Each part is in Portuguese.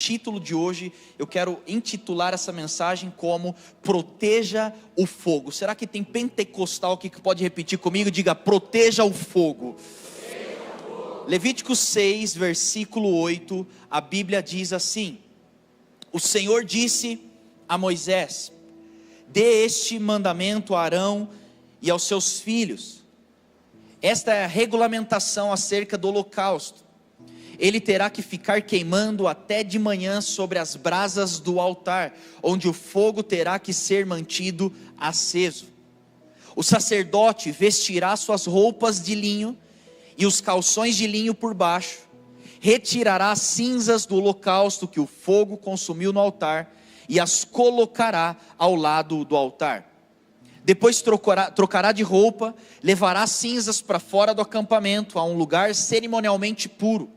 Título de hoje, eu quero intitular essa mensagem como Proteja o Fogo. Será que tem pentecostal aqui que pode repetir comigo? Diga: proteja o fogo. Levítico 6, versículo 8, a Bíblia diz assim: o Senhor disse a Moisés: dê este mandamento a Arão e aos seus filhos. Esta é a regulamentação acerca do holocausto. Ele terá que ficar queimando até de manhã sobre as brasas do altar, onde o fogo terá que ser mantido aceso. O sacerdote vestirá suas roupas de linho e os calções de linho por baixo, retirará as cinzas do holocausto que o fogo consumiu no altar e as colocará ao lado do altar. Depois trocará de roupa, levará as cinzas para fora do acampamento, a um lugar cerimonialmente puro.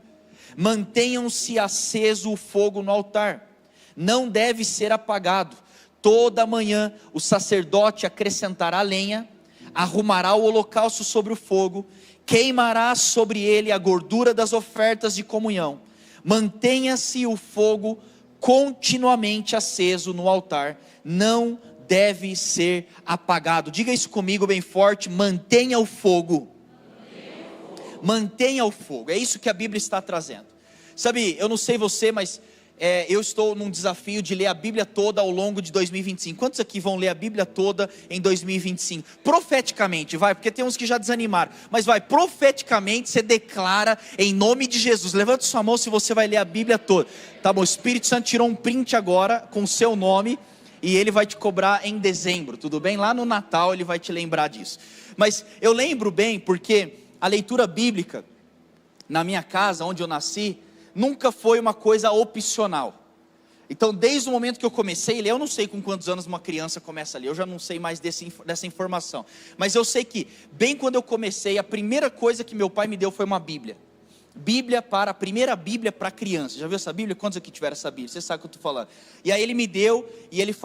Mantenham-se aceso o fogo no altar, não deve ser apagado. Toda manhã o sacerdote acrescentará lenha, arrumará o holocausto sobre o fogo, queimará sobre ele a gordura das ofertas de comunhão. Mantenha-se o fogo continuamente aceso no altar, não deve ser apagado. Diga isso comigo bem forte: mantenha o fogo. Mantenha o fogo, é isso que a Bíblia está trazendo. Sabe, eu não sei você, mas eu estou num desafio de ler a Bíblia toda ao longo de 2025. Quantos aqui vão ler a Bíblia toda em 2025? Profeticamente, vai, porque tem uns que já desanimaram, mas vai, profeticamente você declara em nome de Jesus. Levanta sua mão se você vai ler a Bíblia toda. Tá bom, o Espírito Santo tirou um print agora com o seu nome e ele vai te cobrar em dezembro, tudo bem? Lá no Natal ele vai te lembrar disso. Mas eu lembro bem porque a leitura bíblica, na minha casa, onde eu nasci, nunca foi uma coisa opcional. Então, desde o momento que eu comecei a ler, eu não sei com quantos anos uma criança começa a ler, eu já não sei mais dessa informação. Mas eu sei que, bem quando eu comecei, a primeira coisa que meu pai me deu foi uma Bíblia. A primeira Bíblia para criança. Já viu essa Bíblia? Quantos aqui tiveram essa Bíblia? Você sabe o que eu estou falando. E aí ele me deu, e ele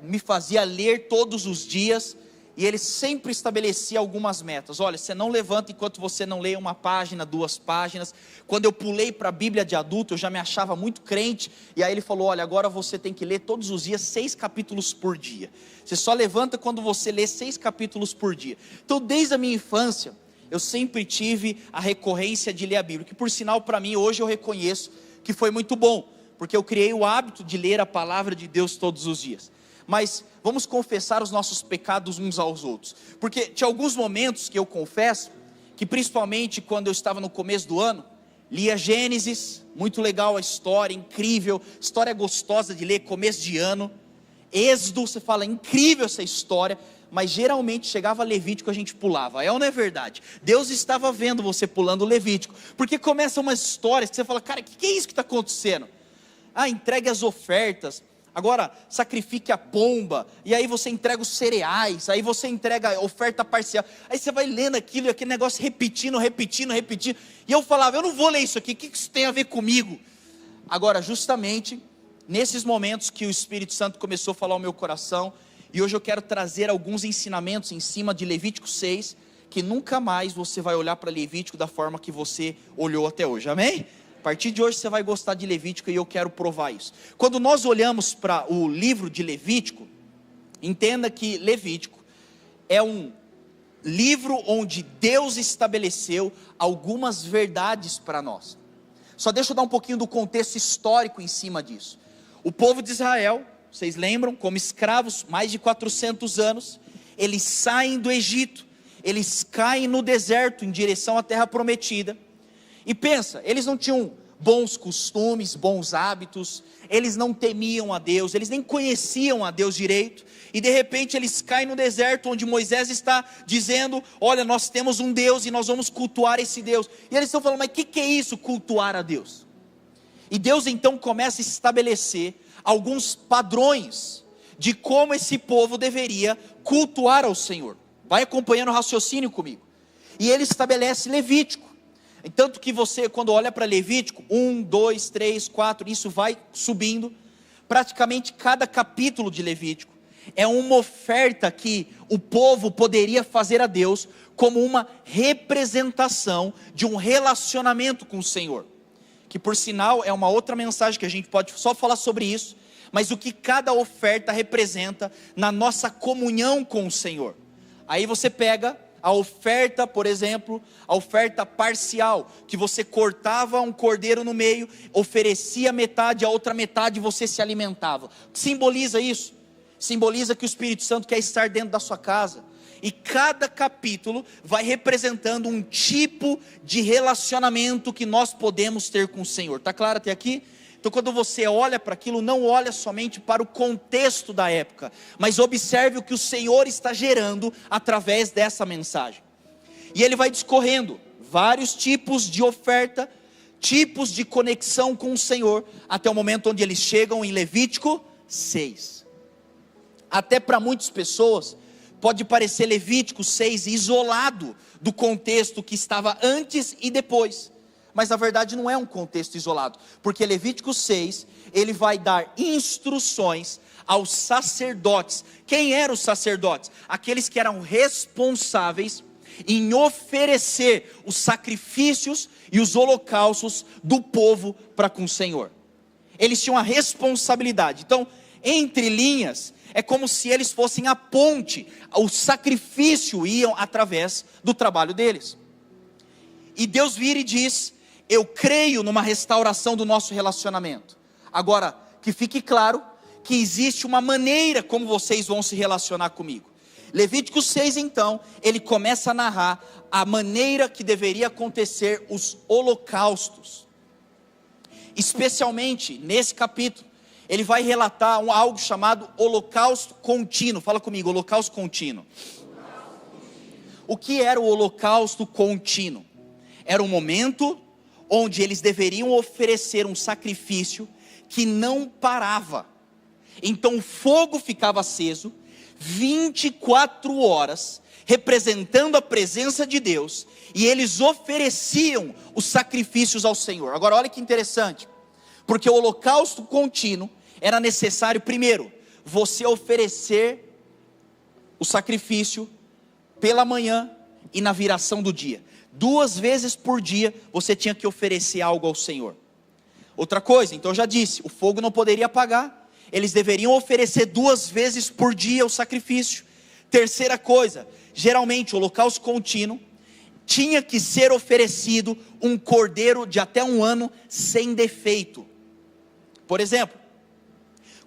me fazia ler todos os dias. E ele sempre estabelecia algumas metas. Olha, você não levanta enquanto você não lê uma página, 2 páginas. Quando eu pulei para a Bíblia de adulto, eu já me achava muito crente. E aí ele falou: olha, agora você tem que ler todos os dias 6 capítulos por dia. Você só levanta quando você lê 6 capítulos por dia. Então, desde a minha infância, eu sempre tive a recorrência de ler a Bíblia. Que por sinal, para mim, hoje eu reconheço que foi muito bom. Porque eu criei o hábito de ler a palavra de Deus todos os dias. Mas vamos confessar os nossos pecados uns aos outros, porque tinha alguns momentos que eu confesso, que principalmente quando eu estava no começo do ano, lia Gênesis, muito legal a história, incrível, história gostosa de ler, começo de ano. Êxodo, você fala, incrível essa história, mas geralmente chegava Levítico, a gente pulava. É ou não é verdade? Deus estava vendo você pulando Levítico, porque começam umas histórias que você fala: cara, o que é isso que está acontecendo? Entregue as ofertas, agora sacrifique a pomba, e aí você entrega os cereais, aí você entrega a oferta parcial, aí você vai lendo aquilo, e aquele negócio repetindo, e eu falava: eu não vou ler isso aqui, o que isso tem a ver comigo? Agora, justamente, nesses momentos que o Espírito Santo começou a falar ao meu coração, e hoje eu quero trazer alguns ensinamentos em cima de Levítico 6, que nunca mais você vai olhar para Levítico da forma que você olhou até hoje, amém? A partir de hoje você vai gostar de Levítico, e eu quero provar isso. Quando nós olhamos para o livro de Levítico, entenda que Levítico é um livro onde Deus estabeleceu algumas verdades para nós. Só deixa eu dar um pouquinho do contexto histórico em cima disso. O povo de Israel, vocês lembram, como escravos, mais de 400 anos, eles saem do Egito, eles caem no deserto em direção à terra prometida. E pensa, eles não tinham bons costumes, bons hábitos, eles não temiam a Deus, eles nem conheciam a Deus direito, e de repente eles caem no deserto, onde Moisés está dizendo: olha, nós temos um Deus e nós vamos cultuar esse Deus. E eles estão falando: mas o que é isso, cultuar a Deus? E Deus então começa a estabelecer alguns padrões de como esse povo deveria cultuar ao Senhor. Vai acompanhando o raciocínio comigo. E ele estabelece Levítico. Tanto que você, quando olha para Levítico, 1, 2, 3, 4, isso vai subindo. Praticamente cada capítulo de Levítico é uma oferta que o povo poderia fazer a Deus, como uma representação de um relacionamento com o Senhor. que por sinal é uma outra mensagem que a gente pode só falar sobre isso, mas o que cada oferta representa na nossa comunhão com o Senhor. Aí você pega a oferta, por exemplo, a oferta parcial, que você cortava um cordeiro no meio, oferecia metade, a outra metade você se alimentava. O que simboliza isso? Simboliza que o Espírito Santo quer estar dentro da sua casa. E cada capítulo vai representando um tipo de relacionamento que nós podemos ter com o Senhor. Está claro até aqui? Então quando você olha para aquilo, não olha somente para o contexto da época, mas observe o que o Senhor está gerando através dessa mensagem. E ele vai discorrendo vários tipos de oferta, tipos de conexão com o Senhor, até o momento onde eles chegam em Levítico 6. Até para muitas pessoas, pode parecer Levítico 6 isolado do contexto que estava antes e depois. Mas na verdade não é um contexto isolado, porque Levítico 6, ele vai dar instruções aos sacerdotes. Quem eram os sacerdotes? Aqueles que eram responsáveis em oferecer os sacrifícios e os holocaustos do povo para com o Senhor. Eles tinham a responsabilidade. Então, entre linhas, é como se eles fossem a ponte, o sacrifício iam através do trabalho deles. E Deus vira e diz: eu creio numa restauração do nosso relacionamento. Agora, que fique claro que existe uma maneira como vocês vão se relacionar comigo. Levítico 6 então, ele começa a narrar a maneira que deveria acontecer os holocaustos. Especialmente nesse capítulo, ele vai relatar algo chamado holocausto contínuo. Fala comigo, holocausto contínuo. O que era o holocausto contínuo? Era um momento onde eles deveriam oferecer um sacrifício que não parava. Então o fogo ficava aceso 24 horas, representando a presença de Deus, e eles ofereciam os sacrifícios ao Senhor. Agora olha que interessante, porque o holocausto contínuo era necessário, primeiro, você oferecer o sacrifício pela manhã e na viração do dia. 2 vezes por dia você tinha que oferecer algo ao Senhor. Outra coisa, então eu já disse, o fogo não poderia apagar, eles deveriam oferecer 2 vezes por dia o sacrifício. Terceira coisa, geralmente o holocausto contínuo tinha que ser oferecido um cordeiro de até 1 ano sem defeito. Por exemplo,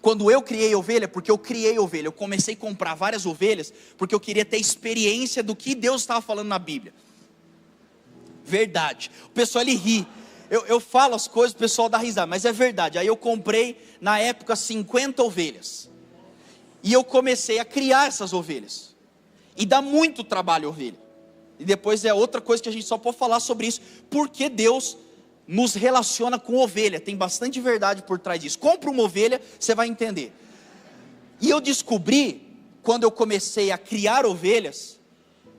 quando eu criei ovelha, porque eu criei ovelha, eu comecei a comprar várias ovelhas, porque eu queria ter experiência do que Deus estava falando na Bíblia. Verdade, o pessoal ele ri, eu falo as coisas, o pessoal dá risada, mas é verdade. Aí eu comprei na época 50 ovelhas, e eu comecei a criar essas ovelhas, e dá muito trabalho a ovelha, e depois é outra coisa que a gente só pode falar sobre isso, porque Deus nos relaciona com ovelha, tem bastante verdade por trás disso. Compra uma ovelha, você vai entender. E eu descobri, quando eu comecei a criar ovelhas,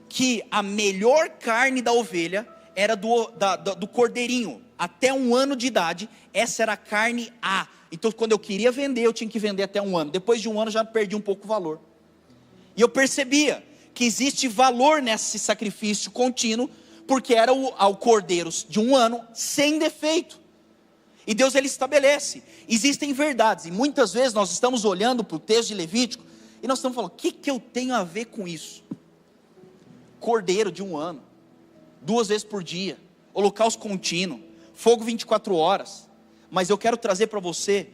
que a melhor carne da ovelha era do cordeirinho, até 1 ano de idade, essa era a carne A. Então quando eu queria vender, eu tinha que vender até 1 ano, depois de 1 ano já perdi um pouco o valor. E eu percebia que existe valor nesse sacrifício contínuo, porque era ao cordeiros de 1 ano, sem defeito. E Deus ele estabelece, existem verdades, e muitas vezes nós estamos olhando para o texto de Levítico, e nós estamos falando, o que eu tenho a ver com isso? Cordeiro de 1 ano, 2 vezes por dia, holocausto contínuo, fogo 24 horas, mas eu quero trazer para você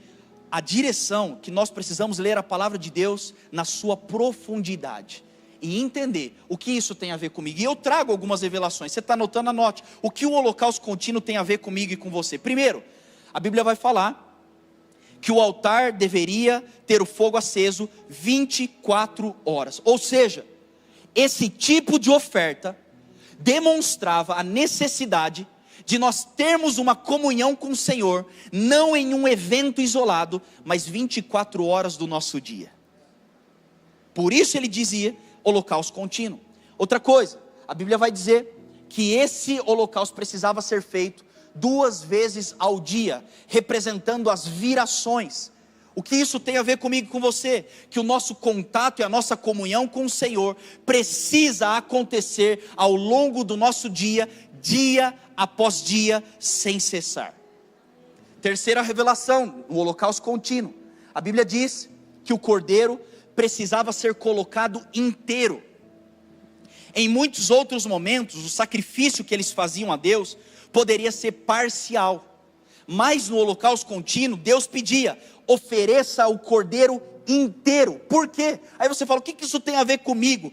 a direção que nós precisamos ler a palavra de Deus na sua profundidade, e entender o que isso tem a ver comigo. E eu trago algumas revelações, você está anotando, anote, o que o holocausto contínuo tem a ver comigo e com você. Primeiro, a Bíblia vai falar que o altar deveria ter o fogo aceso 24 horas, ou seja, esse tipo de oferta demonstrava a necessidade de nós termos uma comunhão com o Senhor, não em um evento isolado, mas 24 horas do nosso dia. Por isso ele dizia holocausto contínuo. Outra coisa, a Bíblia vai dizer que esse holocausto precisava ser feito 2 vezes ao dia, representando as virações. O que isso tem a ver comigo e com você? Que o nosso contato e a nossa comunhão com o Senhor precisa acontecer ao longo do nosso dia, dia após dia, sem cessar. Terceira revelação, o holocausto contínuo. A Bíblia diz que o cordeiro precisava ser colocado inteiro. Em muitos outros momentos, o sacrifício que eles faziam a Deus poderia ser parcial. Mas no holocausto contínuo, Deus pedia: ofereça o cordeiro inteiro. Por quê? Aí você fala: o que isso tem a ver comigo?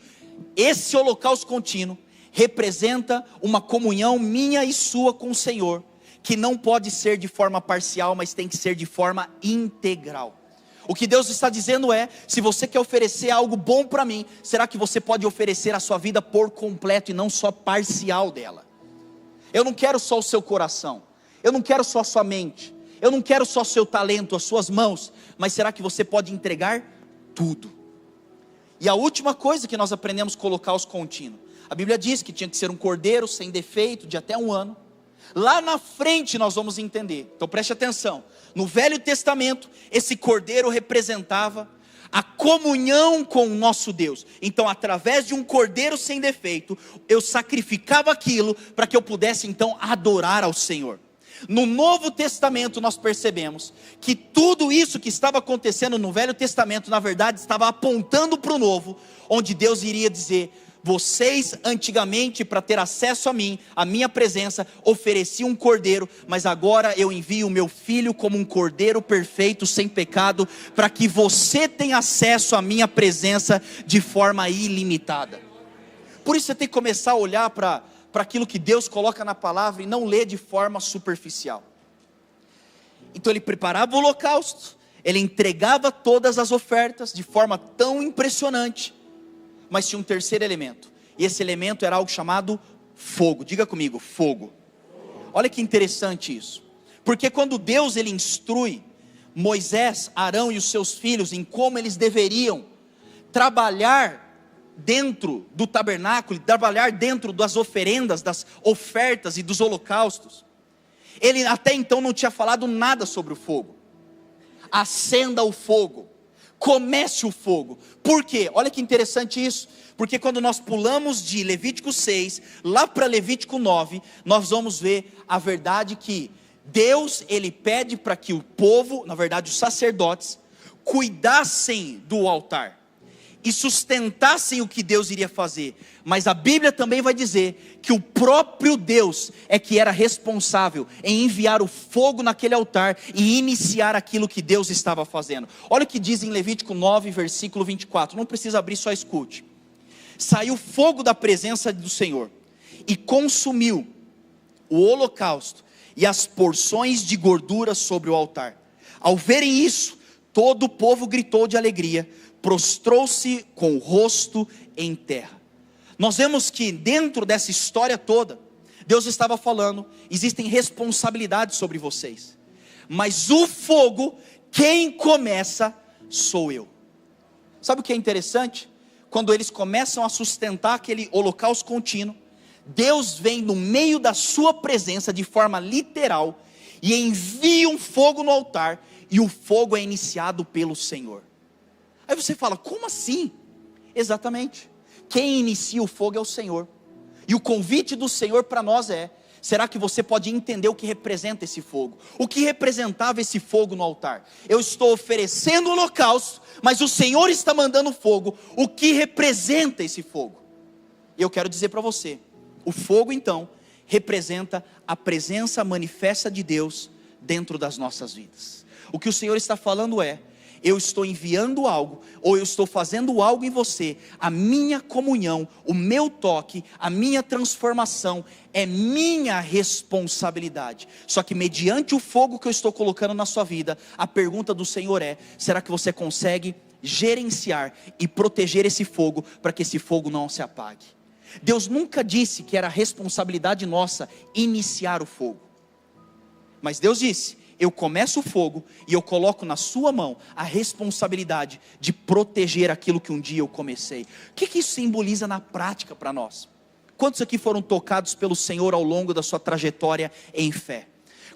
Esse holocausto contínuo representa uma comunhão minha e sua com o Senhor, que não pode ser de forma parcial, mas tem que ser de forma integral. O que Deus está dizendo é: se você quer oferecer algo bom para mim, será que você pode oferecer a sua vida por completo e não só parcial dela? Eu não quero só o seu coração, eu não quero só a sua mente, eu não quero só o seu talento, as suas mãos, mas será que você pode entregar tudo? E a última coisa que nós aprendemos com o holocausto contínuo, a Bíblia diz que tinha que ser um cordeiro sem defeito, de até 1 ano. Lá na frente nós vamos entender, então preste atenção. No Velho Testamento, esse cordeiro representava a comunhão com o nosso Deus. Então, através de um cordeiro sem defeito, eu sacrificava aquilo para que eu pudesse então adorar ao Senhor. No Novo Testamento nós percebemos que tudo isso que estava acontecendo no Velho Testamento, na verdade estava apontando para o Novo, onde Deus iria dizer: vocês antigamente, para ter acesso a mim, a minha presença, ofereciam um cordeiro, mas agora eu envio o meu filho como um cordeiro perfeito, sem pecado, para que você tenha acesso à minha presença de forma ilimitada. Por isso você tem que começar a olhar para aquilo que Deus coloca na palavra e não ler de forma superficial. Então ele preparava o holocausto, ele entregava todas as ofertas de forma tão impressionante, mas tinha um terceiro elemento, e esse elemento era algo chamado fogo. Diga comigo: fogo. Olha que interessante isso, porque quando Deus ele instrui Moisés, Arão e os seus filhos em como eles deveriam trabalhar dentro do tabernáculo, trabalhar dentro das oferendas, das ofertas e dos holocaustos, ele até então não tinha falado nada sobre o fogo. Acenda o fogo, comece o fogo. Por quê? Olha que interessante isso, porque quando nós pulamos de Levítico 6, lá para Levítico 9, nós vamos ver a verdade que Deus, ele pede para que o povo, na verdade os sacerdotes, cuidassem do altar, e sustentassem o que Deus iria fazer. Mas a Bíblia também vai dizer que o próprio Deus é que era responsável em enviar o fogo naquele altar e iniciar aquilo que Deus estava fazendo. Olha o que diz em Levítico 9, versículo 24, não precisa abrir, só escute. Saiu fogo da presença do Senhor e consumiu o holocausto e as porções de gordura sobre o altar. Ao verem isso, todo o povo gritou de alegria, prostrou-se com o rosto em terra. Nós vemos que dentro dessa história toda, Deus estava falando: existem responsabilidades sobre vocês, mas o fogo, quem começa sou eu. Sabe o que é interessante? Quando eles começam a sustentar aquele holocausto contínuo, Deus vem no meio da sua presença de forma literal e envia um fogo no altar, e o fogo é iniciado pelo Senhor. Aí você fala: como assim? Exatamente, quem inicia o fogo é o Senhor. E o convite do Senhor para nós é: será que você pode entender o que representa esse fogo? O que representava esse fogo no altar? Eu estou oferecendo o holocausto, mas o Senhor está mandando fogo. O que representa esse fogo? E eu quero dizer para você, o fogo então representa a presença manifesta de Deus dentro das nossas vidas. O que o Senhor está falando é: eu estou enviando algo, ou eu estou fazendo algo em você, a minha comunhão, o meu toque, a minha transformação, é minha responsabilidade. Só que mediante o fogo que eu estou colocando na sua vida, a pergunta do Senhor é: será que você consegue gerenciar e proteger esse fogo, para que esse fogo não se apague? Deus nunca disse que era responsabilidade nossa iniciar o fogo, mas Deus disse: eu começo o fogo e eu coloco na sua mão a responsabilidade de proteger aquilo que um dia eu comecei. O que isso simboliza na prática para nós? Quantos aqui foram tocados pelo Senhor ao longo da sua trajetória em fé?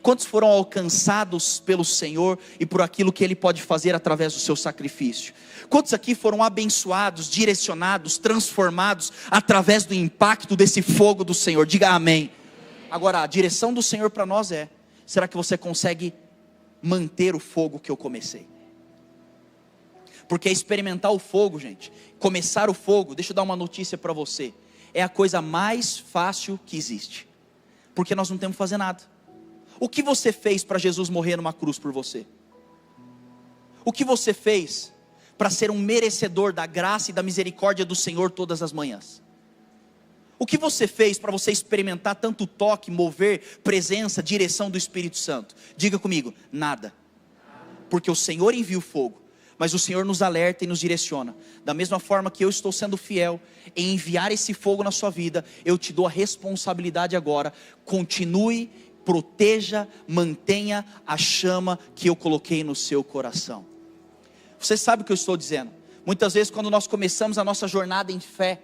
Quantos foram alcançados pelo Senhor e por aquilo que Ele pode fazer através do seu sacrifício? Quantos aqui foram abençoados, direcionados, transformados através do impacto desse fogo do Senhor? Diga amém. Agora, a direção do Senhor para nós é: será que você consegue manter o fogo que eu comecei. Porque experimentar o fogo, gente, começar o fogo, deixa eu dar uma notícia para você, é a coisa mais fácil que existe. Porque nós não temos que fazer nada. O que você fez para Jesus morrer numa cruz por você? O que você fez para ser um merecedor da graça e da misericórdia do Senhor todas as manhãs? O que você fez para você experimentar tanto toque, mover, presença, direção do Espírito Santo? Diga comigo, nada. Porque o Senhor envia o fogo, mas o Senhor nos alerta e nos direciona. Da mesma forma que eu estou sendo fiel em enviar esse fogo na sua vida, eu te dou a responsabilidade agora. Continue, proteja, mantenha a chama que eu coloquei no seu coração. Você sabe o que eu estou dizendo? Muitas vezes quando nós começamos a nossa jornada em fé,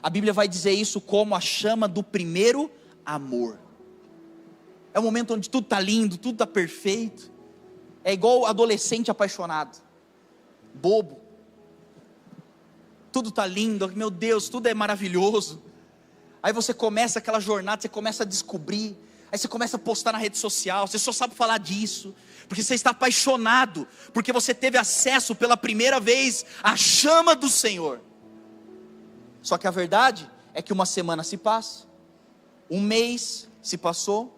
a Bíblia vai dizer isso como a chama do primeiro amor. É o momento onde tudo está lindo, tudo está perfeito. É igual adolescente apaixonado, bobo. Tudo está lindo, meu Deus, tudo é maravilhoso. Aí você começa aquela jornada, você começa a descobrir. Aí você começa a postar na rede social, você só sabe falar disso, porque você está apaixonado, porque você teve acesso pela primeira vez à chama do Senhor. Só que a verdade é que uma semana se passa, um mês se passou,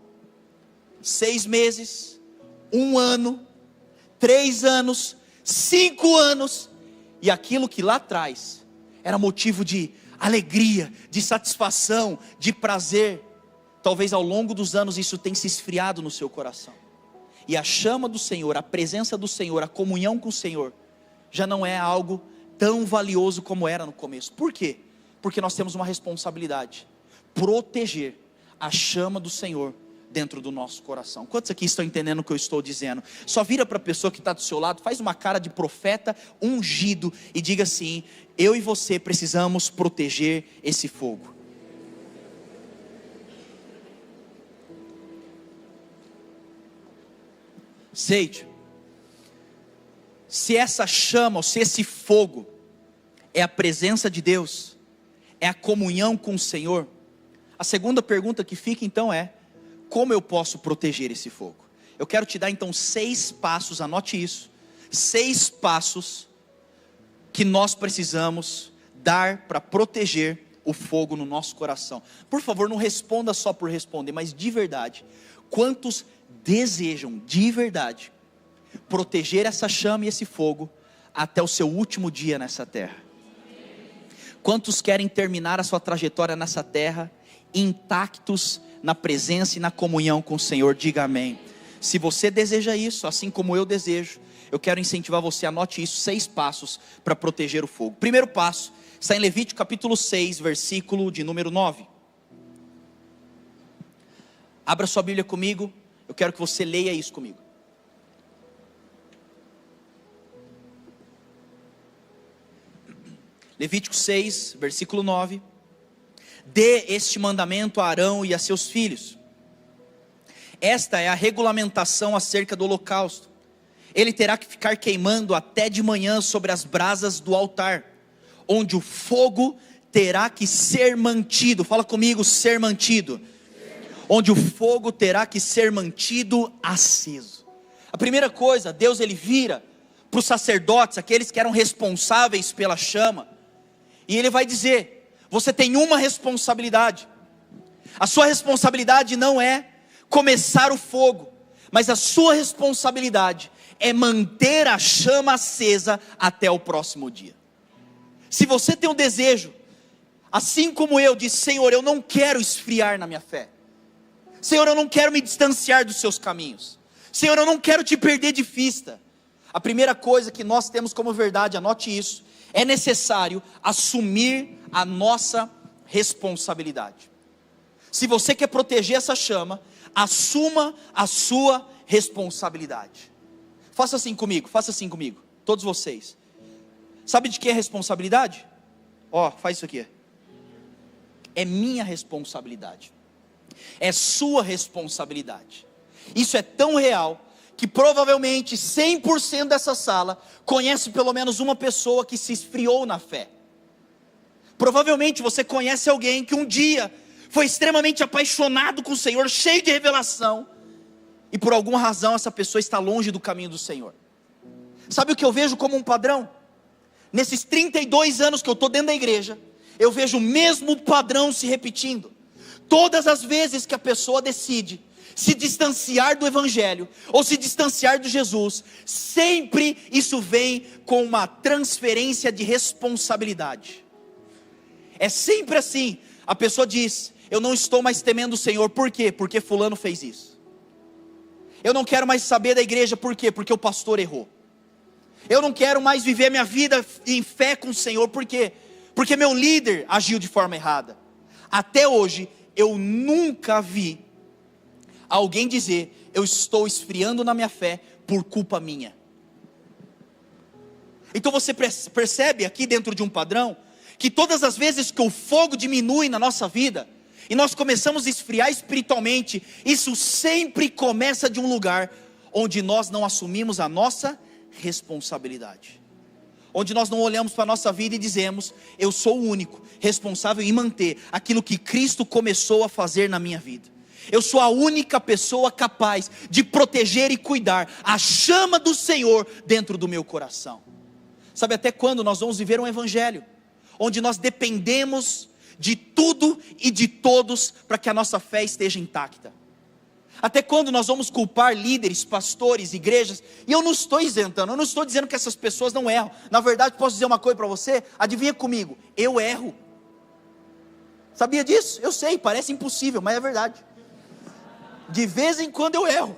6 meses, 1 ano, 3 anos, 5 anos, e aquilo que lá atrás era motivo de alegria, de satisfação, de prazer, talvez ao longo dos anos isso tenha se esfriado no seu coração. E a chama do Senhor, a presença do Senhor, a comunhão com o Senhor, já não é algo tão valioso como era no começo. Por quê? Porque nós temos uma responsabilidade: proteger a chama do Senhor dentro do nosso coração. Quantos aqui estão entendendo o que eu estou dizendo? Só vira para a pessoa que está do seu lado, faz uma cara de profeta ungido e diga assim: eu e você precisamos proteger esse fogo. Seide, se essa chama, ou se esse fogo é a presença de Deus, é a comunhão com o Senhor, a segunda pergunta que fica então é: como eu posso proteger esse fogo? Eu quero te dar então 6 passos, anote isso, 6 passos que nós precisamos dar para proteger o fogo no nosso coração. Por favor, não responda só por responder, mas de verdade, quantos desejam de verdade proteger essa chama e esse fogo até o seu último dia nessa terra? Quantos querem terminar a sua trajetória nessa terra intactos na presença e na comunhão com o Senhor? Diga amém. Se você deseja isso, assim como eu desejo, eu quero incentivar você, anote isso, 6 passos para proteger o fogo. Primeiro passo, está em Levítico capítulo 6, versículo de número 9. Abra sua Bíblia comigo, eu quero que você leia isso comigo. Levítico 6, versículo 9. Dê este mandamento a Arão e a seus filhos. Esta é a regulamentação acerca do holocausto. Ele terá que ficar queimando até de manhã sobre as brasas do altar, onde o fogo terá que ser mantido. Fala comigo, ser mantido. Onde o fogo terá que ser mantido aceso. A primeira coisa, Deus ele vira para os sacerdotes, aqueles que eram responsáveis pela chama, e ele vai dizer: você tem uma responsabilidade. A sua responsabilidade não é começar o fogo, mas a sua responsabilidade é manter a chama acesa até o próximo dia. Se você tem um desejo, assim como eu, de Senhor, eu não quero esfriar na minha fé. Senhor, eu não quero me distanciar dos seus caminhos. Senhor, eu não quero te perder de vista. A primeira coisa que nós temos como verdade, anote isso, é necessário assumir a nossa responsabilidade. Se você quer proteger essa chama, assuma a sua responsabilidade. Faça assim comigo, todos vocês. Sabe de que é responsabilidade? Faz isso aqui. É minha responsabilidade. É sua responsabilidade. Isso é tão real que provavelmente 100% dessa sala conhece pelo menos uma pessoa que se esfriou na fé. Provavelmente você conhece alguém que um dia foi extremamente apaixonado com o Senhor, cheio de revelação, e por alguma razão essa pessoa está longe do caminho do Senhor. Sabe o que eu vejo como um padrão? Nesses 32 anos que eu estou dentro da igreja, eu vejo o mesmo padrão se repetindo. Todas as vezes que a pessoa decide se distanciar do Evangelho, ou se distanciar de Jesus, sempre isso vem com uma transferência de responsabilidade. É sempre assim, a pessoa diz: eu não estou mais temendo o Senhor, por quê? Porque fulano fez isso. Eu não quero mais saber da igreja, por quê? Porque o pastor errou. Eu não quero mais viver minha vida em fé com o Senhor, por quê? Porque meu líder agiu de forma errada. Até hoje, eu nunca vi alguém dizer: eu estou esfriando na minha fé por culpa minha. Então você percebe aqui dentro de um padrão, que todas as vezes que o fogo diminui na nossa vida, e nós começamos a esfriar espiritualmente, isso sempre começa de um lugar onde nós não assumimos a nossa responsabilidade. Onde nós não olhamos para a nossa vida e dizemos: eu sou o único responsável em manter aquilo que Cristo começou a fazer na minha vida. Eu sou a única pessoa capaz de proteger e cuidar a chama do Senhor dentro do meu coração. Sabe até quando nós vamos viver um evangelho onde nós dependemos de tudo e de todos para que a nossa fé esteja intacta? Até quando nós vamos culpar líderes, pastores, igrejas? E eu não estou isentando, eu não estou dizendo que essas pessoas não erram. Na verdade, posso dizer uma coisa para você? Adivinha comigo, eu erro. Sabia disso? Eu sei, parece impossível, mas é verdade. De vez em quando eu erro.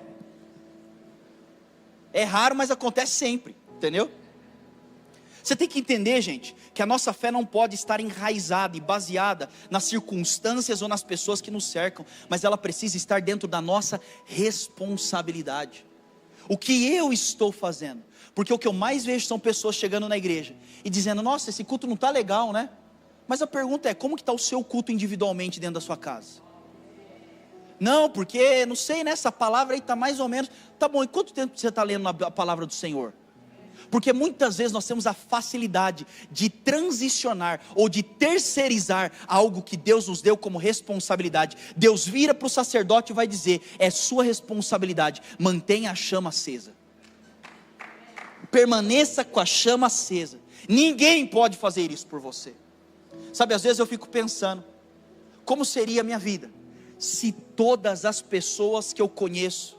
É raro, mas acontece sempre, entendeu? Você tem que entender, gente, que a nossa fé não pode estar enraizada e baseada nas circunstâncias ou nas pessoas que nos cercam, mas ela precisa estar dentro da nossa responsabilidade. O que eu estou fazendo? Porque o que eu mais vejo são pessoas chegando na igreja e dizendo: nossa, esse culto não está legal, né? Mas a pergunta é: como que está o seu culto individualmente dentro da sua casa? Não, porque, não sei, né, essa palavra aí está mais ou menos. Tá bom, e quanto tempo você está lendo a palavra do Senhor? Porque muitas vezes nós temos a facilidade de transicionar ou de terceirizar algo que Deus nos deu como responsabilidade. Deus vira para o sacerdote e vai dizer: é sua responsabilidade, mantenha a chama acesa, permaneça com a chama acesa. Ninguém pode fazer isso por você. Sabe, às vezes eu fico pensando: como seria a minha vida se todas as pessoas que eu conheço,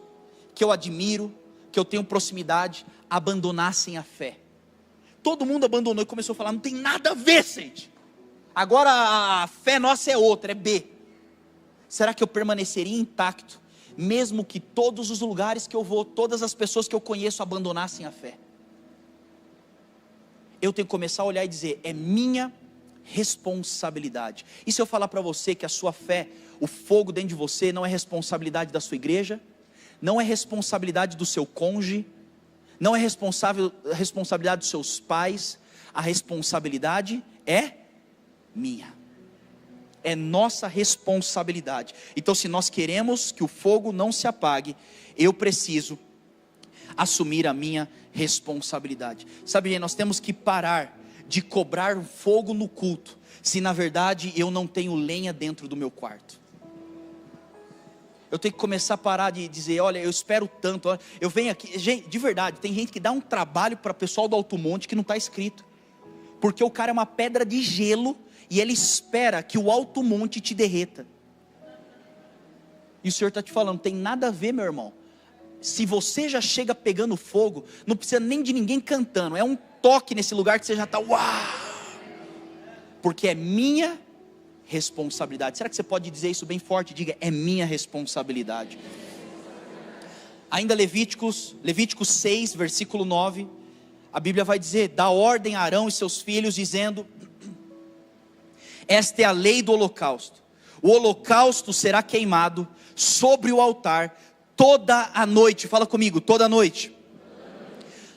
que eu admiro, que eu tenho proximidade, abandonassem a fé? Todo mundo abandonou e começou a falar: não tem nada a ver, gente, agora a fé nossa é outra, é B. Será que eu permaneceria intacto, mesmo que todos os lugares que eu vou, todas as pessoas que eu conheço abandonassem a fé? Eu tenho que começar a olhar e dizer: é minha responsabilidade. E se eu falar para você que a sua fé, o fogo dentro de você, não é responsabilidade da sua igreja, não é responsabilidade do seu cônjuge, não é responsabilidade dos seus pais, a responsabilidade é minha, é nossa responsabilidade. Então, se nós queremos que o fogo não se apague, eu preciso assumir a minha responsabilidade. Sabe, gente, nós temos que parar de cobrar fogo no culto, se na verdade eu não tenho lenha dentro do meu quarto. Eu tenho que começar a parar de dizer: olha, eu espero tanto, olha, eu venho aqui. Gente, de verdade, tem gente que dá um trabalho para o pessoal do Alto Monte que não está escrito, porque o cara é uma pedra de gelo e ele espera que o Alto Monte te derreta. E o Senhor está te falando: tem nada a ver, meu irmão. Se você já chega pegando fogo, não precisa nem de ninguém cantando, é um toque nesse lugar que você já está, uau, porque é minha responsabilidade. Será que você pode dizer isso bem forte? Diga: é minha responsabilidade. Ainda Levítico 6, versículo 9, a Bíblia vai dizer: dá ordem a Arão e seus filhos, dizendo: esta é a lei do holocausto. O holocausto será queimado sobre o altar toda a noite. Fala comigo: toda a noite.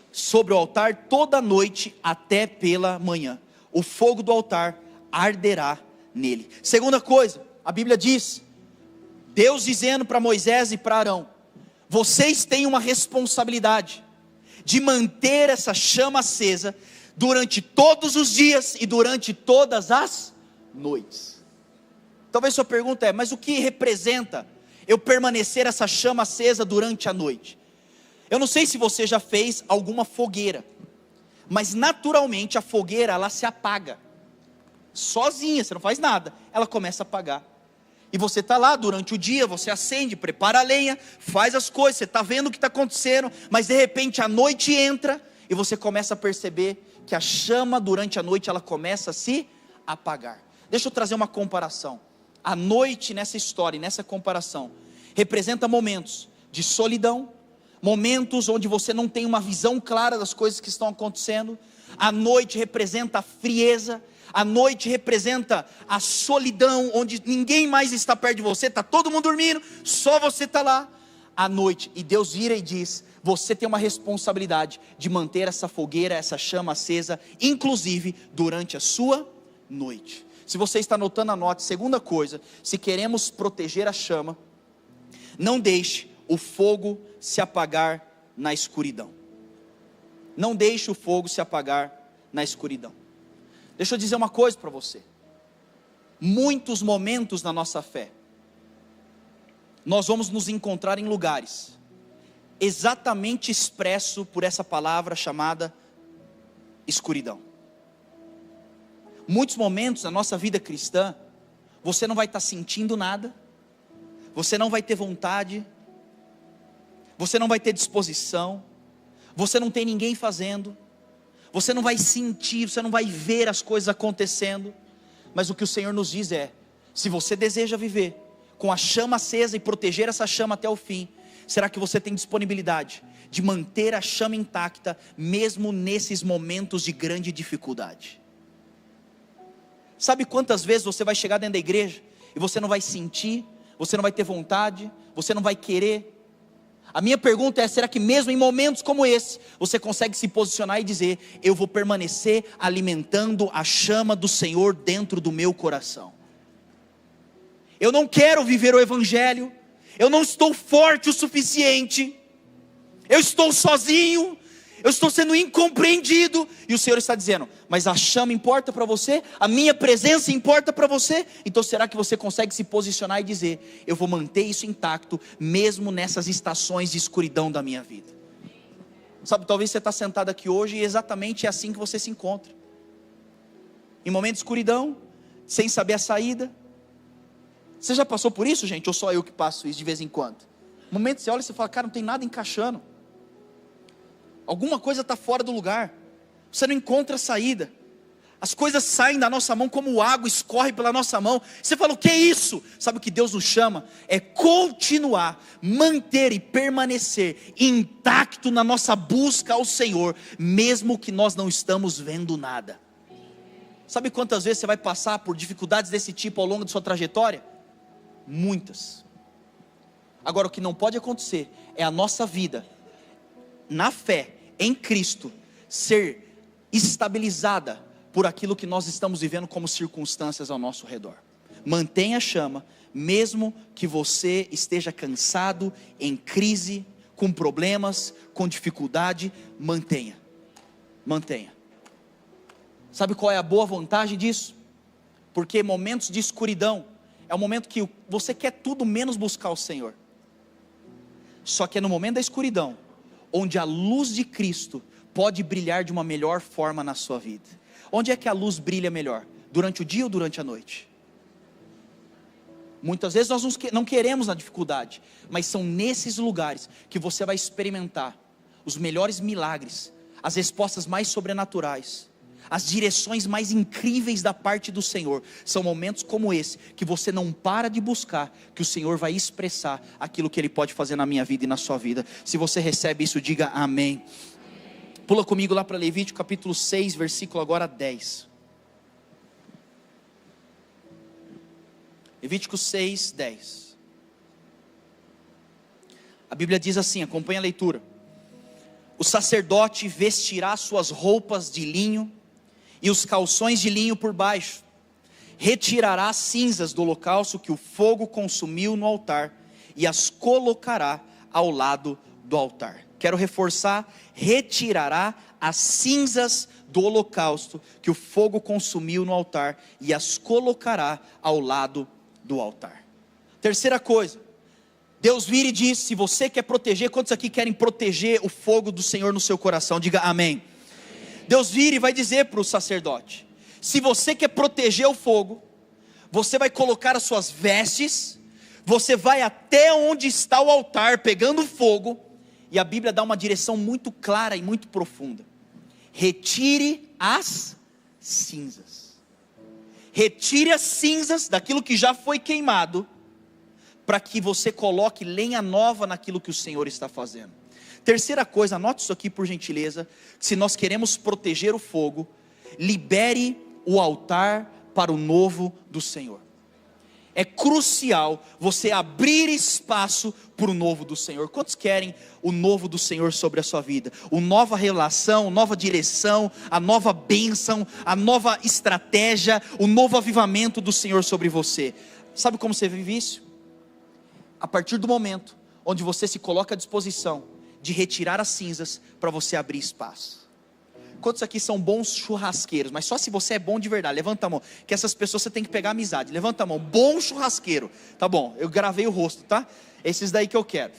Sobre o altar toda a noite até pela manhã. O fogo do altar arderá nele. Segunda coisa, a Bíblia diz, Deus dizendo para Moisés e para Arão: vocês têm uma responsabilidade de manter essa chama acesa durante todos os dias e durante todas as noites. Talvez sua pergunta é: mas o que representa eu permanecer essa chama acesa durante a noite? Eu não sei se você já fez alguma fogueira, mas naturalmente a fogueira ela se apaga, sozinha, você não faz nada, ela começa a apagar. E você está lá durante o dia, você acende, prepara a lenha, faz as coisas, você está vendo o que está acontecendo, mas de repente a noite entra e você começa a perceber que a chama durante a noite ela começa a se apagar. Deixa eu trazer uma comparação. A noite nessa história, nessa comparação, representa momentos de solidão, momentos onde você não tem uma visão clara das coisas que estão acontecendo. A noite representa a frieza, a noite representa a solidão, onde ninguém mais está perto de você, está todo mundo dormindo, só você está lá. A noite, e Deus vira e diz: você tem uma responsabilidade de manter essa fogueira, essa chama acesa, inclusive durante a sua noite. Se você está anotando, anote. Segunda coisa, se queremos proteger a chama, não deixe o fogo se apagar na escuridão. Não deixe o fogo se apagar na escuridão. Deixa eu dizer uma coisa para você. Muitos momentos na nossa fé, nós vamos nos encontrar em lugares exatamente expresso por essa palavra chamada escuridão. Muitos momentos na nossa vida cristã, você não vai estar sentindo nada, você não vai ter vontade, você não vai ter disposição, você não tem ninguém fazendo, você não vai sentir, você não vai ver as coisas acontecendo, mas o que o Senhor nos diz é: se você deseja viver com a chama acesa e proteger essa chama até o fim, será que você tem disponibilidade de manter a chama intacta, mesmo nesses momentos de grande dificuldade? Sabe quantas vezes você vai chegar dentro da igreja e você não vai sentir, você não vai ter vontade, você não vai querer? A minha pergunta é: será que mesmo em momentos como esse, você consegue se posicionar e dizer: eu vou permanecer alimentando a chama do Senhor dentro do meu coração? Eu não quero viver o evangelho, eu não estou forte o suficiente, eu estou sozinho, eu estou sendo incompreendido, e o Senhor está dizendo: mas a chama importa para você, a minha presença importa para você. Então será que você consegue se posicionar e dizer: eu vou manter isso intacto, mesmo nessas estações de escuridão da minha vida? Sabe, talvez você está sentado aqui hoje e exatamente é assim que você se encontra, em momento de escuridão, sem saber a saída. Você já passou por isso, gente? Ou só eu que passo isso de vez em quando? No momento que você olha e você fala: cara, não tem nada encaixando, alguma coisa está fora do lugar, você não encontra saída, as coisas saem da nossa mão como água, escorre pela nossa mão. Você fala: o que é isso? Sabe o que Deus nos chama? É continuar, manter e permanecer intacto na nossa busca ao Senhor, mesmo que nós não estamos vendo nada. Sabe quantas vezes você vai passar por dificuldades desse tipo ao longo de sua trajetória? Muitas. Agora, o que não pode acontecer é a nossa vida na fé, em Cristo, ser estabilizada por aquilo que nós estamos vivendo como circunstâncias ao nosso redor. Mantenha a chama, mesmo que você esteja cansado, em crise, com problemas, com dificuldade, mantenha. Sabe qual é a boa vantagem disso? Porque momentos de escuridão é o momento que você quer tudo menos buscar o Senhor. Só que é no momento da escuridão onde a luz de Cristo pode brilhar de uma melhor forma na sua vida. Onde é que a luz brilha melhor? Durante o dia ou durante a noite? Muitas vezes nós não queremos na dificuldade, mas são nesses lugares que você vai experimentar os melhores milagres, as respostas mais sobrenaturais, as direções mais incríveis da parte do Senhor. São momentos como esse, que você não para de buscar, que o Senhor vai expressar aquilo que Ele pode fazer na minha vida e na sua vida. Se você recebe isso, diga amém. Pula comigo lá para Levítico capítulo 6, versículo agora 10. Levítico 6, 10. A Bíblia diz assim, acompanha a leitura: o sacerdote vestirá suas roupas de linho e os calções de linho por baixo, retirará as cinzas do holocausto que o fogo consumiu no altar e as colocará ao lado do altar. Quero reforçar: retirará as cinzas do holocausto que o fogo consumiu no altar e as colocará ao lado do altar. Terceira coisa, Deus vira e diz: se você quer proteger, quantos aqui querem proteger o fogo do Senhor no seu coração? Diga amém. Deus vira e vai dizer para o sacerdote: se você quer proteger o fogo, você vai colocar as suas vestes, você vai até onde está o altar pegando fogo, e a Bíblia dá uma direção muito clara e muito profunda: retire as cinzas. Retire as cinzas daquilo que já foi queimado, para que você coloque lenha nova naquilo que o Senhor está fazendo. Terceira coisa, anote isso aqui por gentileza: se nós queremos proteger o fogo, libere o altar para o novo do Senhor. É crucial você abrir espaço para o novo do Senhor. Quantos querem o novo do Senhor sobre a sua vida? A nova relação, nova direção, a nova bênção, a nova estratégia, o novo avivamento do Senhor sobre você. Sabe como você vive isso? A partir do momento onde você se coloca à disposição de retirar as cinzas para você abrir espaço. Quantos aqui são bons churrasqueiros? Mas só se você é bom de verdade. Levanta a mão, que essas pessoas você tem que pegar amizade. Levanta a mão, bom churrasqueiro. Tá bom, eu gravei o rosto, tá? Esses daí que eu quero.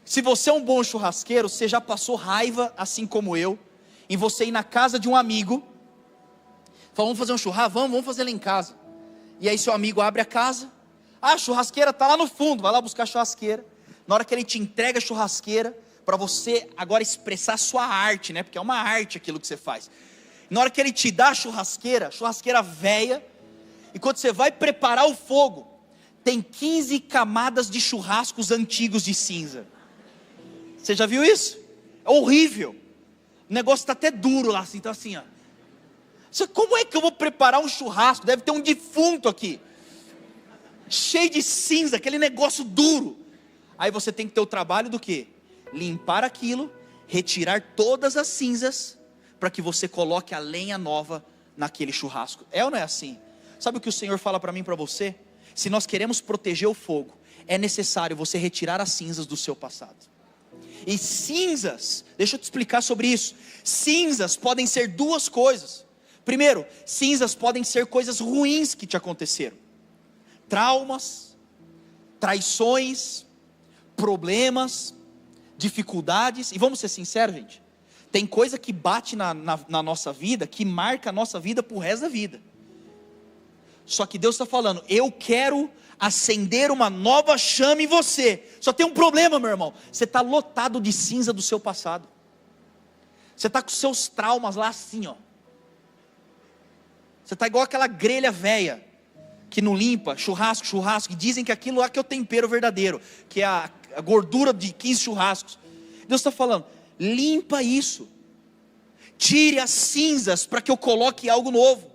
Se você é um bom churrasqueiro, você já passou raiva, assim como eu, em você ir na casa de um amigo, fala: vamos fazer um churrasco? Vamos fazer lá em casa. E aí seu amigo abre a casa, a churrasqueira está lá no fundo, vai lá buscar a churrasqueira. Na hora que ele te entrega a churrasqueira, para você agora expressar a sua arte, né? Porque é uma arte aquilo que você faz. Na hora que ele te dá a churrasqueira velha, e quando você vai preparar o fogo, tem 15 camadas de churrascos antigos de cinza. Você já viu isso? É horrível. O negócio está até duro lá, assim, então assim, ó. Como é que eu vou preparar um churrasco? Deve ter um defunto aqui, cheio de cinza, aquele negócio duro. Aí você tem que ter o trabalho do quê? Limpar aquilo, retirar todas as cinzas, para que você coloque a lenha nova naquele churrasco. É ou não é assim? Sabe o que o Senhor fala para mim e para você? Se nós queremos proteger o fogo, é necessário você retirar as cinzas do seu passado. E cinzas, deixa eu te explicar sobre isso. Cinzas podem ser duas coisas. Primeiro, cinzas podem ser coisas ruins que te aconteceram. Traumas, traições, problemas, dificuldades. E vamos ser sinceros, gente, tem coisa que bate na nossa vida, que marca a nossa vida para o resto da vida. Só que Deus está falando: eu quero acender uma nova chama em você. Só tem um problema, meu irmão: você está lotado de cinza do seu passado. Você está com seus traumas lá assim, ó. Você está igual aquela grelha velha que não limpa, churrasco, e dizem que aquilo lá que é o tempero verdadeiro, que é a gordura de 15 churrascos. Deus está falando: limpa isso, tire as cinzas para que eu coloque algo novo.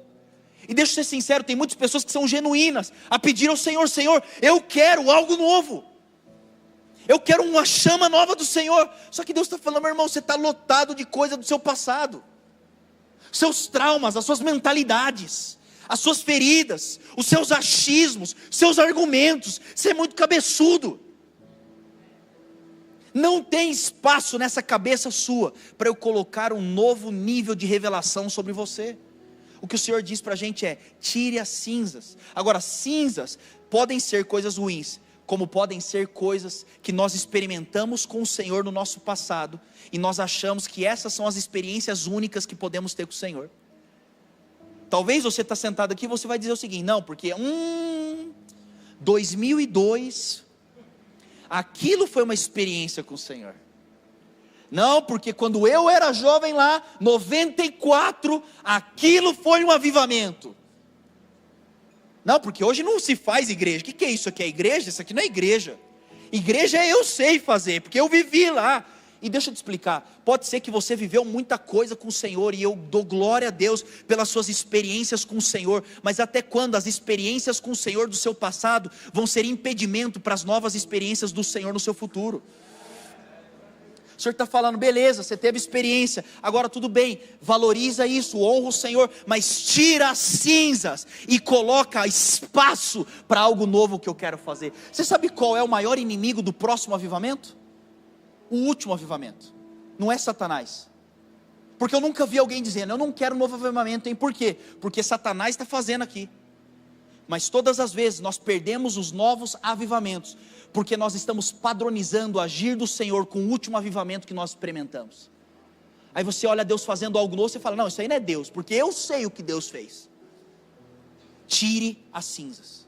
E deixa eu ser sincero, tem muitas pessoas que são genuínas a pedir ao Senhor: Senhor, eu quero algo novo, eu quero uma chama nova do Senhor. Só que Deus está falando: meu irmão, você está lotado de coisa do seu passado, seus traumas, as suas mentalidades, as suas feridas, os seus achismos, seus argumentos. Você é muito cabeçudo. Não tem espaço nessa cabeça sua para eu colocar um novo nível de revelação sobre você. O que o Senhor diz para a gente é: tire as cinzas. Agora, cinzas podem ser coisas ruins, como podem ser coisas que nós experimentamos com o Senhor no nosso passado, e nós achamos que essas são as experiências únicas que podemos ter com o Senhor. Talvez você está sentado aqui e você vai dizer o seguinte: não, porque 2002, aquilo foi uma experiência com o Senhor. Não, porque quando eu era jovem lá, 94, aquilo foi um avivamento. Não, porque hoje não se faz igreja. O que é isso aqui? É igreja? Isso aqui não é igreja. Igreja eu sei fazer, porque eu vivi lá. E deixa eu te explicar, pode ser que você viveu muita coisa com o Senhor, e eu dou glória a Deus pelas suas experiências com o Senhor, mas até quando as experiências com o Senhor do seu passado vão ser impedimento para as novas experiências do Senhor no seu futuro? O Senhor está falando: beleza, você teve experiência, agora tudo bem, valoriza isso, honra o Senhor, mas tira as cinzas e coloca espaço para algo novo que eu quero fazer. Você sabe qual é o maior inimigo do próximo avivamento? O último avivamento não é Satanás, porque eu nunca vi alguém dizendo: eu não quero um novo avivamento, hein? Por quê? Porque Satanás está fazendo aqui. Mas todas as vezes nós perdemos os novos avivamentos, porque nós estamos padronizando o agir do Senhor com o último avivamento que nós experimentamos. Aí você olha Deus fazendo algo novo, você fala, não, isso aí não é Deus, porque eu sei o que Deus fez. Tire as cinzas.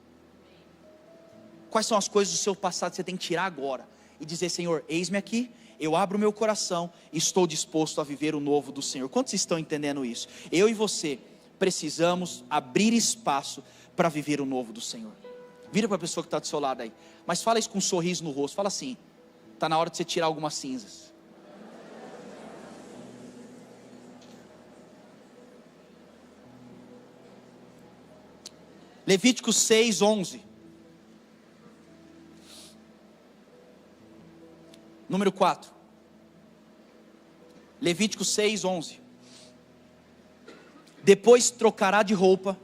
Quais são as coisas do seu passado que você tem que tirar agora? E dizer, Senhor, eis-me aqui, eu abro o meu coração e estou disposto a viver o novo do Senhor. Quantos estão entendendo isso? Eu e você precisamos abrir espaço para viver o novo do Senhor. Vira para a pessoa que está do seu lado aí, mas fala isso com um sorriso no rosto, fala assim, está na hora de você tirar algumas cinzas. Levítico 6:11. Número 4. Levítico 6:11. Depois trocará de roupa,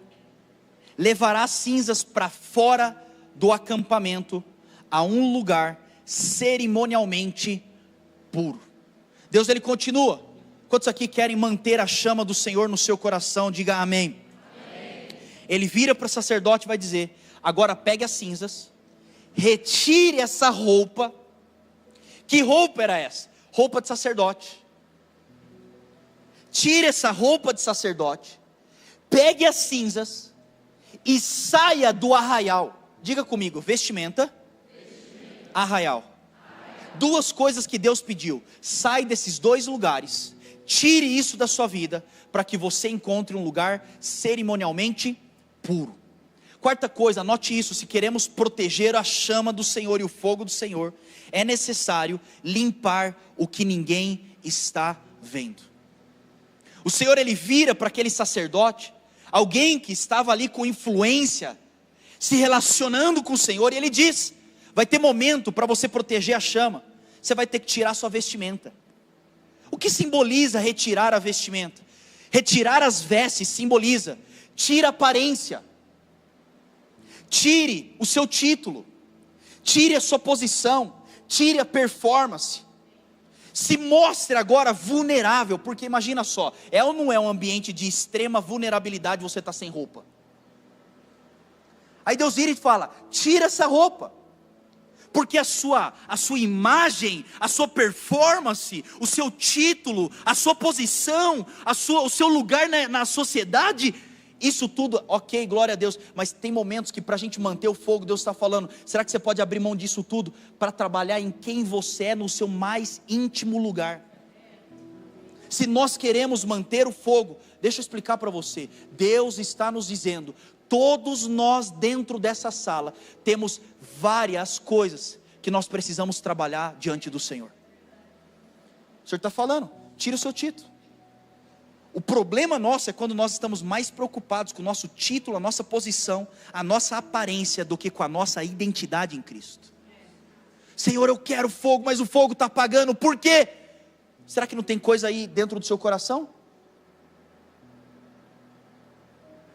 levará cinzas para fora do acampamento, a um lugar cerimonialmente puro. Deus, ele continua. Quantos aqui querem manter a chama do Senhor no seu coração? Diga amém. Ele vira para o sacerdote e vai dizer, agora pegue as cinzas, retire essa roupa. Que roupa era essa? Roupa de sacerdote. Tire essa roupa de sacerdote, pegue as cinzas e saia do arraial. Diga comigo, vestimenta. Arraial. Duas coisas que Deus pediu, sai desses dois lugares, tire isso da sua vida, para que você encontre um lugar cerimonialmente puro. Quarta coisa, anote isso, se queremos proteger a chama do Senhor e o fogo do Senhor, é necessário limpar o que ninguém está vendo. O Senhor, ele vira para aquele sacerdote, alguém que estava ali com influência, se relacionando com o Senhor, e ele diz, vai ter momento para você proteger a chama, você vai ter que tirar sua vestimenta. O que simboliza retirar a vestimenta? Retirar as vestes simboliza, tira a aparência, tire o seu título, tire a sua posição, tire a performance, se mostre agora vulnerável, porque imagina só, é ou não é um ambiente de extrema vulnerabilidade você está sem roupa? Aí Deus vira e fala, tira essa roupa, porque a sua imagem, a sua performance, o seu título, a sua posição, o seu lugar na sociedade, isso tudo, ok, glória a Deus, mas tem momentos que para a gente manter o fogo, Deus está falando, será que você pode abrir mão disso tudo, para trabalhar em quem você é, no seu mais íntimo lugar? Se nós queremos manter o fogo, deixa eu explicar para você, Deus está nos dizendo, todos nós dentro dessa sala, temos várias coisas, que nós precisamos trabalhar diante do Senhor. O Senhor está falando, tira o seu título. O problema nosso é quando nós estamos mais preocupados com o nosso título, a nossa posição, a nossa aparência, do que com a nossa identidade em Cristo. Senhor, eu quero fogo, mas o fogo está apagando, por quê? Será que não tem coisa aí dentro do seu coração?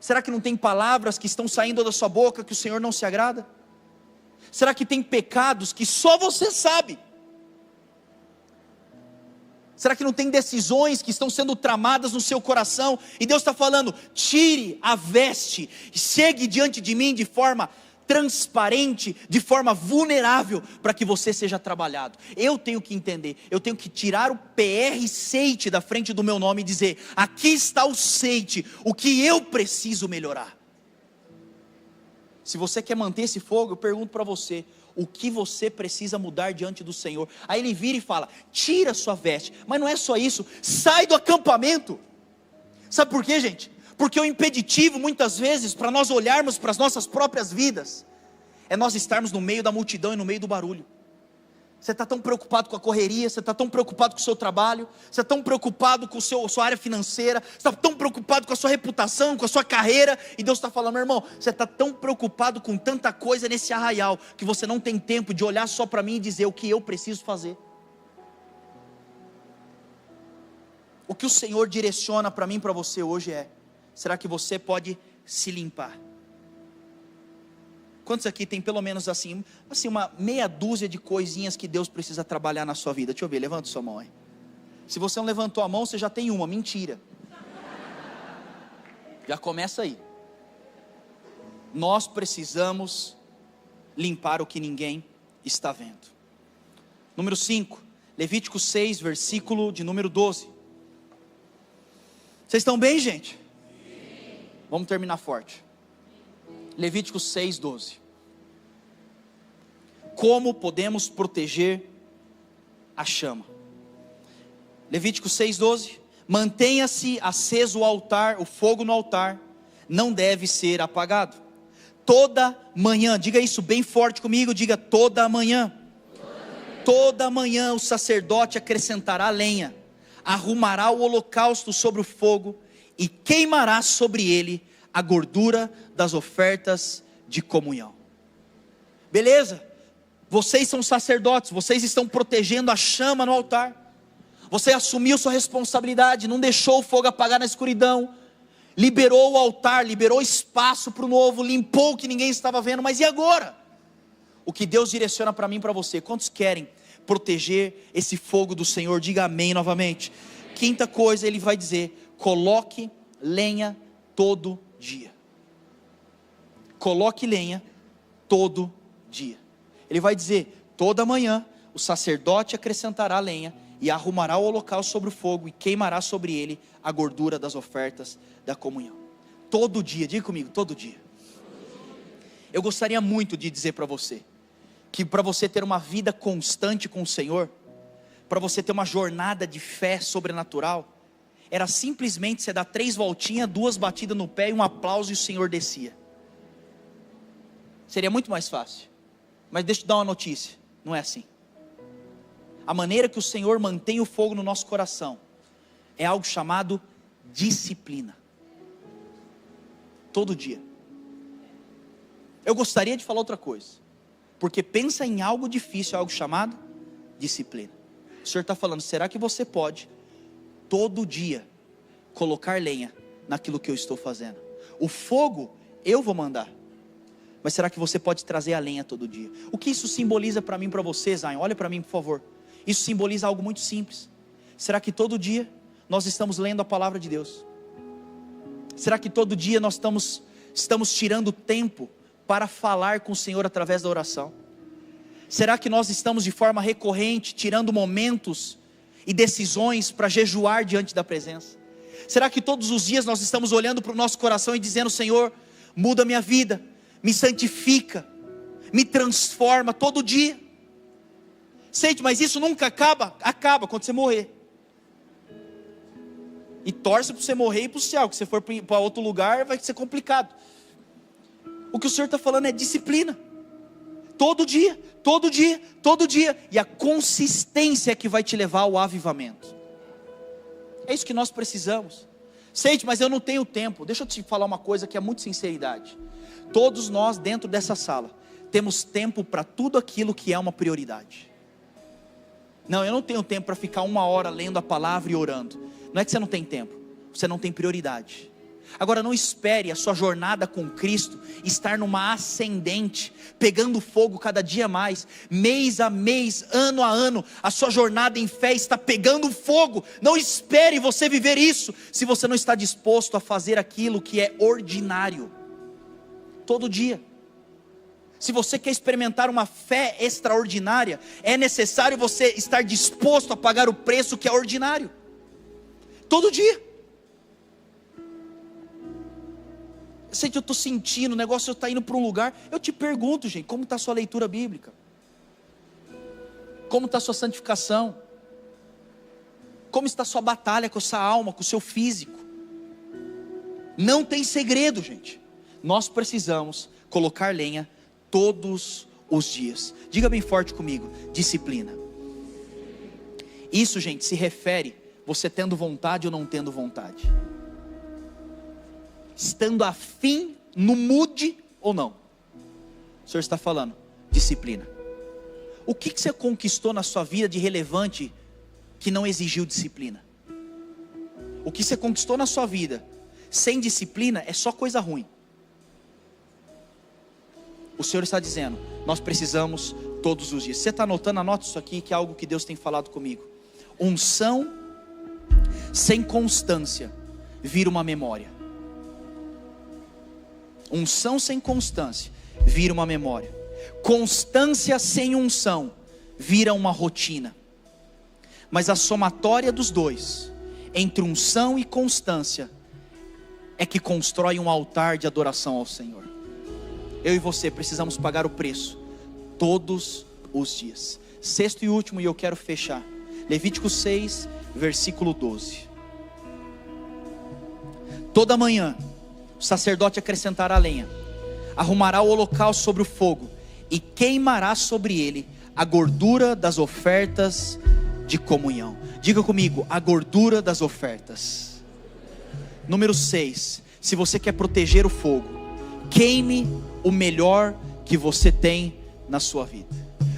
Será que não tem palavras que estão saindo da sua boca que o Senhor não se agrada? Será que tem pecados que só você sabe? Será que não tem decisões que estão sendo tramadas no seu coração? E Deus está falando, tire a veste, chegue diante de mim de forma transparente, de forma vulnerável, para que você seja trabalhado. Eu tenho que entender, eu tenho que tirar o PR Seite da frente do meu nome e dizer, aqui está o Seite, o que eu preciso melhorar. Se você quer manter esse fogo, eu pergunto para você, o que você precisa mudar diante do Senhor? Aí ele vira e fala, tira a sua veste, mas não é só isso, sai do acampamento. Sabe por quê, gente? Porque o impeditivo muitas vezes, para nós olharmos para as nossas próprias vidas, é nós estarmos no meio da multidão e no meio do barulho. Você está tão preocupado com a correria, você está tão preocupado com o seu trabalho, você está tão preocupado com a sua área financeira, você está tão preocupado com a sua reputação, com a sua carreira, e Deus está falando, meu irmão, você está tão preocupado com tanta coisa nesse arraial, que você não tem tempo de olhar só para mim e dizer o que eu preciso fazer. O que o Senhor direciona para mim e para você hoje é, será que você pode se limpar? Quantos aqui tem pelo menos assim uma meia dúzia de coisinhas que Deus precisa trabalhar na sua vida? Deixa eu ver, levanta sua mão aí. Se você não levantou a mão, você já tem uma, mentira. Já começa aí. Nós precisamos limpar o que ninguém está vendo. Número 5, Levítico 6, versículo de número 12. Vocês estão bem, gente? Sim. Vamos terminar forte. Levítico 6, 12. Como podemos proteger a chama? Levítico 6, 12. Mantenha-se aceso o altar, o fogo no altar, não deve ser apagado. Toda manhã, diga isso bem forte comigo, diga toda manhã. Toda manhã o sacerdote acrescentará lenha, arrumará o holocausto sobre o fogo e queimará sobre ele a gordura das ofertas de comunhão. Beleza? Vocês são sacerdotes, vocês estão protegendo a chama no altar. Você assumiu sua responsabilidade, não deixou o fogo apagar na escuridão, liberou o altar, liberou espaço para o novo, limpou o que ninguém estava vendo. Mas e agora? O que Deus direciona para mim e para você? Quantos querem proteger esse fogo do Senhor? Diga amém novamente. Quinta coisa, ele vai dizer: coloque lenha todo dia. Coloque lenha todo dia. Ele vai dizer: toda manhã o sacerdote acrescentará lenha e arrumará o holocausto sobre o fogo e queimará sobre ele a gordura das ofertas da comunhão. Todo dia, diga comigo, todo dia. Eu gostaria muito de dizer para você, que para você ter uma vida constante com o Senhor, para você ter uma jornada de fé sobrenatural, era simplesmente você dar 3 voltinhas, 2 batidas no pé e um aplauso e o Senhor descia. Seria muito mais fácil. Mas deixa eu te dar uma notícia, não é assim. A maneira que o Senhor mantém o fogo no nosso coração é algo chamado disciplina. Todo dia. Eu gostaria de falar outra coisa, porque pensa em algo difícil, algo chamado disciplina. O Senhor está falando: será que você pode todo dia colocar lenha naquilo que eu estou fazendo? O fogo eu vou mandar, mas será que você pode trazer a lenha todo dia? O que isso simboliza para mim e para você, Zion? Olha para mim, por favor. Isso simboliza algo muito simples. Será que todo dia nós estamos lendo a palavra de Deus? Será que todo dia nós estamos tirando tempo para falar com o Senhor através da oração? Será que nós estamos de forma recorrente tirando momentos e decisões para jejuar diante da presença? Será que todos os dias nós estamos olhando para o nosso coração e dizendo: Senhor, muda a minha vida, me santifica, me transforma todo dia? Sente, mas isso nunca acaba? Acaba quando você morrer. E torce para você morrer e ir para o céu, que se for para outro lugar vai ser complicado. O que o Senhor está falando é disciplina. Todo dia, todo dia, todo dia. E a consistência é que vai te levar ao avivamento. É isso que nós precisamos. Sente, mas eu não tenho tempo. Deixa eu te falar uma coisa que é muito sinceridade. Todos nós dentro dessa sala temos tempo para tudo aquilo que é uma prioridade. Não, eu não tenho tempo para ficar 1 hora lendo a palavra e orando. Não é que você não tem tempo, você não tem prioridade. Agora não espere a sua jornada com Cristo estar numa ascendente, pegando fogo cada dia mais, mês a mês, ano a ano, a sua jornada em fé está pegando fogo. Não espere você viver isso, se você não está disposto a fazer aquilo que é ordinário, todo dia. Se você quer experimentar uma fé extraordinária, é necessário você estar disposto a pagar o preço que é ordinário, todo dia. Sei que eu estou sentindo, o negócio está indo para um lugar. Eu te pergunto, gente, como está a sua leitura bíblica? Como está a sua santificação? Como está a sua batalha com a sua alma, com o seu físico? Não tem segredo, gente. Nós precisamos colocar lenha todos os dias. Diga bem forte comigo: disciplina. Isso, gente, se refere você tendo vontade ou não tendo vontade, estando afim no mood ou não. O Senhor está falando disciplina. O que você conquistou na sua vida de relevante que não exigiu disciplina? O que você conquistou na sua vida sem disciplina é só coisa ruim. O Senhor está dizendo: nós precisamos todos os dias. Você está anotando? Anota isso aqui, que é algo que Deus tem falado comigo. Unção sem constância vira uma memória. Unção sem constância vira uma memória. Constância sem unção vira uma rotina, mas a somatória dos dois, entre unção e constância, é que constrói um altar de adoração ao Senhor. Eu e você precisamos pagar o preço todos os dias. Sexto e último, e eu quero fechar, Levítico 6, versículo 12. Toda manhã o sacerdote acrescentará lenha, arrumará o holocausto sobre o fogo e queimará sobre ele a gordura das ofertas de comunhão. Diga comigo, a gordura das ofertas. Número 6, se você quer proteger o fogo, queime o melhor que você tem na sua vida.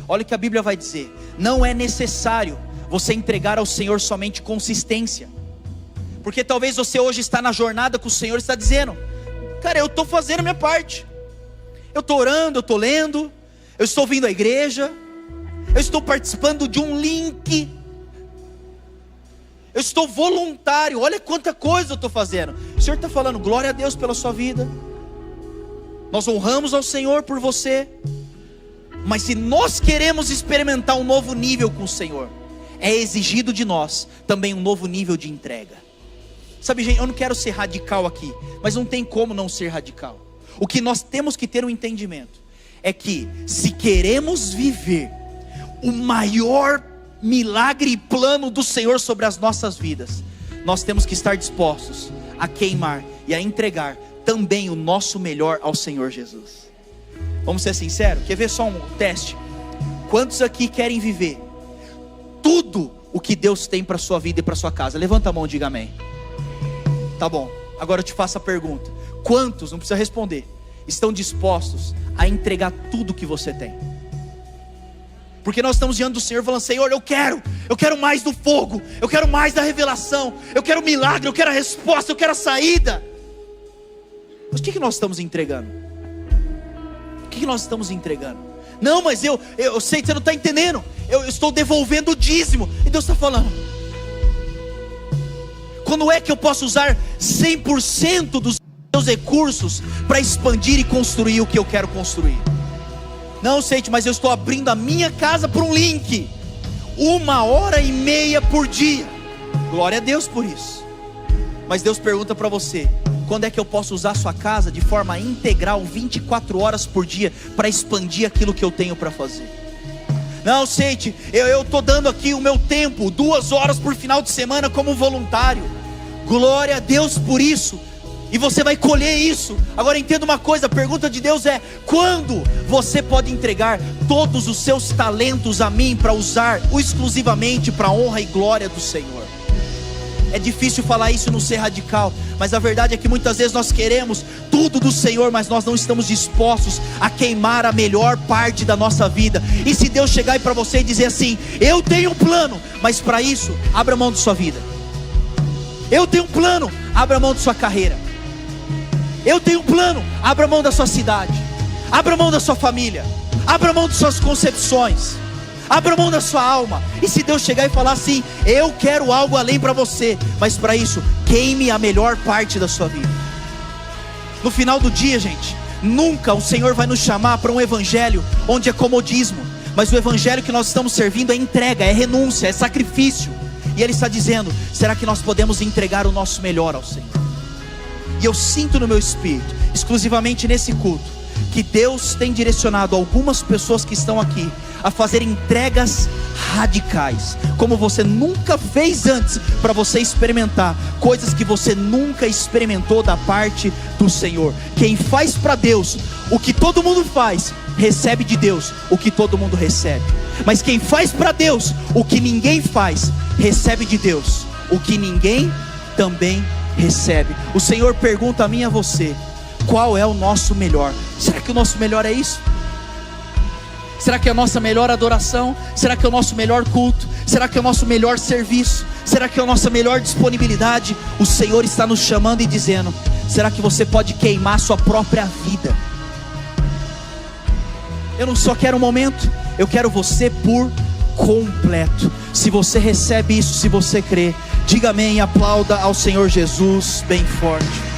Olha o que a Bíblia vai dizer: não é necessário você entregar ao Senhor somente consistência, porque talvez você hoje está na jornada com o Senhor e está dizendo: cara, eu estou fazendo a minha parte, eu estou orando, eu estou lendo, eu estou vindo à igreja, eu estou participando de um link, eu estou voluntário, olha quanta coisa eu estou fazendo. O Senhor está falando: glória a Deus pela sua vida, nós honramos ao Senhor por você, mas se nós queremos experimentar um novo nível com o Senhor, é exigido de nós também um novo nível de entrega. Sabe, gente, eu não quero ser radical aqui, mas não tem como não ser radical. O que nós temos que ter um entendimento é que, se queremos viver o maior milagre e plano do Senhor sobre as nossas vidas, nós temos que estar dispostos a queimar e a entregar também o nosso melhor ao Senhor Jesus. Vamos ser sinceros? Quer ver só um teste? Quantos aqui querem viver tudo o que Deus tem para a sua vida e para a sua casa? Levanta a mão e diga amém. Tá bom, agora eu te faço a pergunta: quantos, não precisa responder, estão dispostos a entregar tudo que você tem? Porque nós estamos diante do Senhor falando: Senhor, eu quero mais do fogo, eu quero mais da revelação, eu quero o milagre, eu quero a resposta, eu quero a saída. Mas o que nós estamos entregando? O que nós estamos entregando? Não, mas eu sei que você não está entendendo, eu estou devolvendo o dízimo. E Deus está falando: quando é que eu posso usar 100% dos meus recursos para expandir e construir o que eu quero construir? Não, Seite, mas eu estou abrindo a minha casa para um link, 1h30 por dia. Glória a Deus por isso. Mas Deus pergunta para você: quando é que eu posso usar a sua casa de forma integral, 24 horas por dia, para expandir aquilo que eu tenho para fazer? Não, Seite, eu estou dando aqui o meu tempo, 2 horas por final de semana como voluntário. Glória a Deus por isso, e você vai colher isso. Agora entenda uma coisa, a pergunta de Deus é: quando você pode entregar todos os seus talentos a mim, para usar exclusivamente para a honra e glória do Senhor? É difícil falar isso e não ser radical, mas a verdade é que muitas vezes nós queremos tudo do Senhor, mas nós não estamos dispostos a queimar a melhor parte da nossa vida. E se Deus chegar aí para você e dizer assim: eu tenho um plano, mas para isso, abra mão de sua vida. Eu tenho um plano, abra mão de sua carreira. Eu tenho um plano, abra mão da sua cidade, abra mão da sua família, abra mão de suas concepções, abra mão da sua alma. E se Deus chegar e falar assim: eu quero algo além para você, mas para isso, queime a melhor parte da sua vida. No final do dia, gente, nunca o Senhor vai nos chamar para um evangelho onde é comodismo, mas o evangelho que nós estamos servindo é entrega, é renúncia, é sacrifício. E Ele está dizendo: será que nós podemos entregar o nosso melhor ao Senhor? E eu sinto no meu espírito, exclusivamente nesse culto, que Deus tem direcionado algumas pessoas que estão aqui a fazer entregas radicais, como você nunca fez antes, para você experimentar coisas que você nunca experimentou da parte do Senhor. Quem faz para Deus o que todo mundo faz, recebe de Deus o que todo mundo recebe. Mas quem faz para Deus o que ninguém faz, recebe de Deus o que ninguém também recebe. O Senhor pergunta a mim e a você: qual é o nosso melhor? Será que o nosso melhor é isso? Será que é a nossa melhor adoração? Será que é o nosso melhor culto? Será que é o nosso melhor serviço? Será que é a nossa melhor disponibilidade? O Senhor está nos chamando e dizendo: será que você pode queimar sua própria vida? Eu não só quero um momento, eu quero você por completo. Se você recebe isso, se você crê, diga amém e aplauda ao Senhor Jesus bem forte.